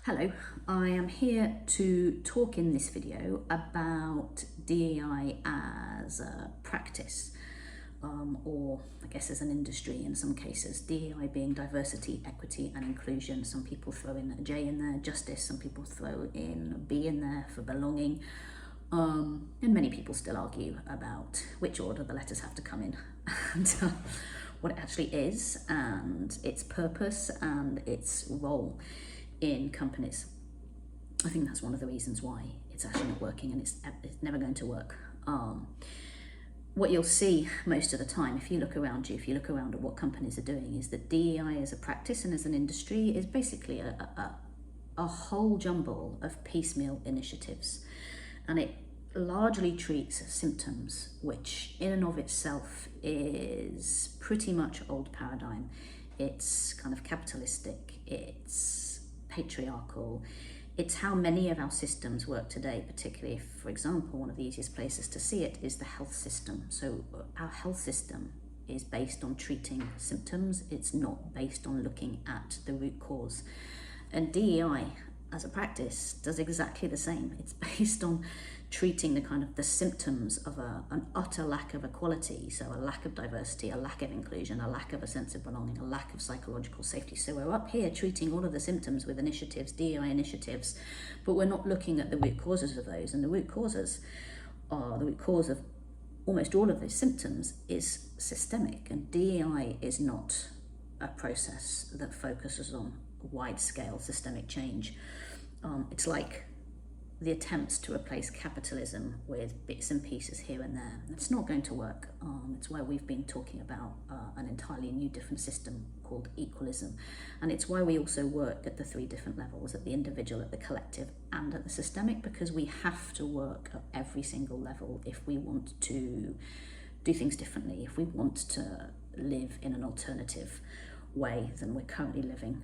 Hello, I am here to talk in this video about DEI as a practice, or I guess as an industry in some cases. DEI being diversity, equity and inclusion. Some people throw in a J in there, justice. Some people throw in a B in there for belonging. And many people still argue about which order the letters have to come in and what it actually is and its purpose and its role in companies. I think that's one of the reasons why it's actually not working, and it's never going to work. What you'll see most of the time, if you look around you, if you look around at what companies are doing, is that DEI as a practice and as an industry is basically a whole jumble of piecemeal initiatives, and it largely treats symptoms, which in and of itself is pretty much old paradigm. It's kind of capitalistic, it's patriarchal. It's how many of our systems work today, particularly if, for example, one of the easiest places to see it is the health system. So our health system is based on treating symptoms. It's not based on looking at the root cause. And DEI as a practice does exactly the same. It's based on treating the symptoms of an utter lack of equality, so a lack of diversity, a lack of inclusion, a lack of a sense of belonging, a lack of psychological safety. So we're up here treating all of the symptoms with initiatives, DEI initiatives, but we're not looking at the root causes of those. And the root cause of almost all of those symptoms is systemic, and DEI is not a process that focuses on wide-scale systemic change. It's like the attempts to replace capitalism with bits and pieces here and there. It's not going to work. It's why we've been talking about an entirely new different system called equalism. And it's why we also work at the three different levels, at the individual, at the collective and at the systemic, because we have to work at every single level if we want to do things differently, if we want to live in an alternative way than we're currently living,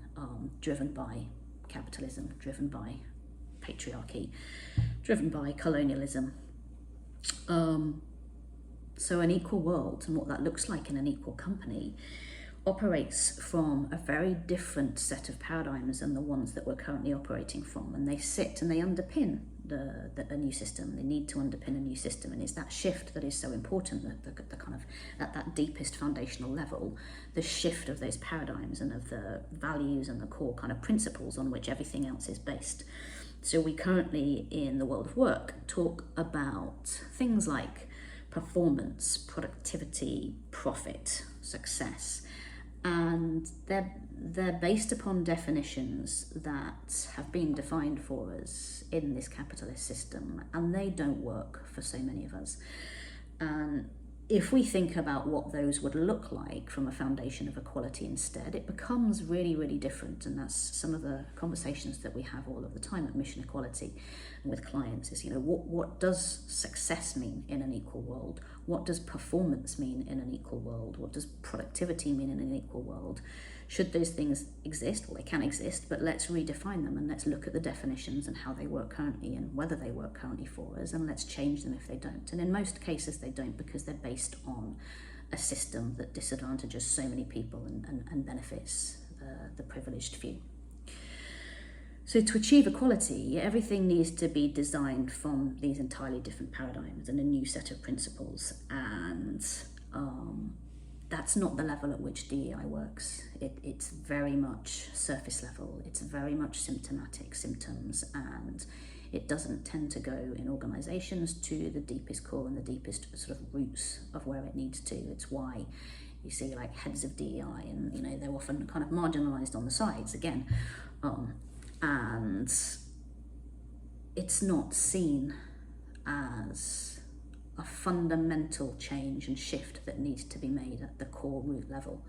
driven by capitalism, driven by patriarchy, driven by colonialism. So an equal world and what that looks like in an equal company operates from a very different set of paradigms than the ones that we're currently operating from, and they sit and they underpin a new system. They need to underpin a new system, and it's that shift that is so important, that the kind of at that deepest foundational level, the shift of those paradigms and of the values and the core kind of principles on which everything else is based. So we currently in the world of work talk about things like performance, productivity, profit, success, and they're based upon definitions that have been defined for us in this capitalist system, and they don't work for so many of us. And if we think about what those would look like from a foundation of equality instead, it becomes really, really different. And that's some of the conversations that we have all of the time at Mission Equality and with clients is, what does success mean in an equal world? What does performance mean in an equal world? What does productivity mean in an equal world? Should those things exist? Well, they can exist, but let's redefine them and let's look at the definitions and how they work currently and whether they work currently for us, and let's change them if they don't. And in most cases they don't, because they're based on a system that disadvantages so many people and benefits the privileged few. So to achieve equality, everything needs to be designed from these entirely different paradigms and a new set of principles, and that's not the level at which DEI works. It's very much surface level, it's very much symptomatic symptoms, and it doesn't tend to go in organisations to the deepest core and the deepest sort of roots of where it needs to. It's why you see like heads of DEI and they're often kind of marginalised on the sides again, and it's not seen as a fundamental change and shift that needs to be made at the core root level.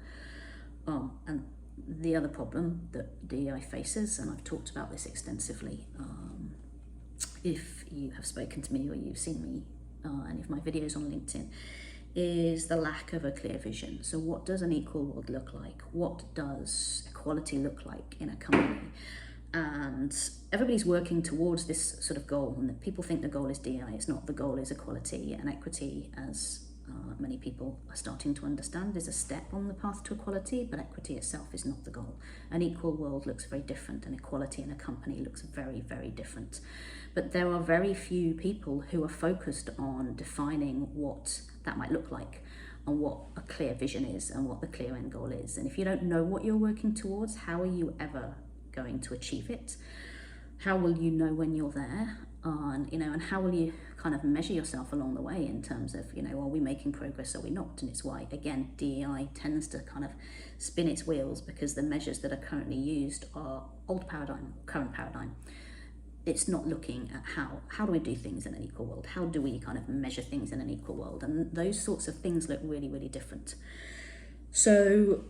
And the other problem that DEI faces, and I've talked about this extensively, if you have spoken to me or you've seen me any of my videos on LinkedIn, is the lack of a clear vision. So what does an equal world look like? What does equality look like in a company? And everybody's working towards this sort of goal, and people think the goal is DEI. It's not. The goal is equality and equity as many people are starting to understand is a step on the path to equality, but equity itself is not the goal. An equal world looks very different, and equality in a company looks very, very different. But there are very few people who are focused on defining what that might look like, and what a clear vision is, and what the clear end goal is. And if you don't know what you're working towards, how are you ever going to achieve it? How will you know when you're there? And how will you kind of measure yourself along the way in terms of, are we making progress, are we not? And it's why, again, DEI tends to kind of spin its wheels, because the measures that are currently used are old paradigm, current paradigm. It's not looking at how do we do things in an equal world? How do we kind of measure things in an equal world? And those sorts of things look really, really different. So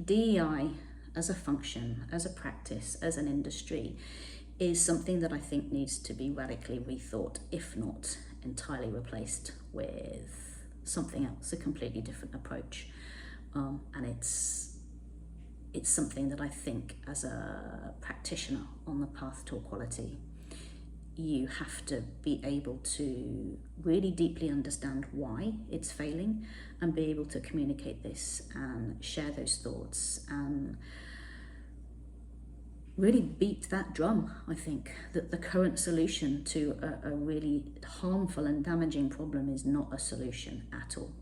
DEI as a function, as a practice, as an industry, is something that I think needs to be radically rethought, if not entirely replaced with something else, a completely different approach. And it's something that I think, as a practitioner on the path to equality, you have to be able to really deeply understand why it's failing, and be able to communicate this and share those thoughts, and really beat that drum. I think that the current solution to a really harmful and damaging problem is not a solution at all.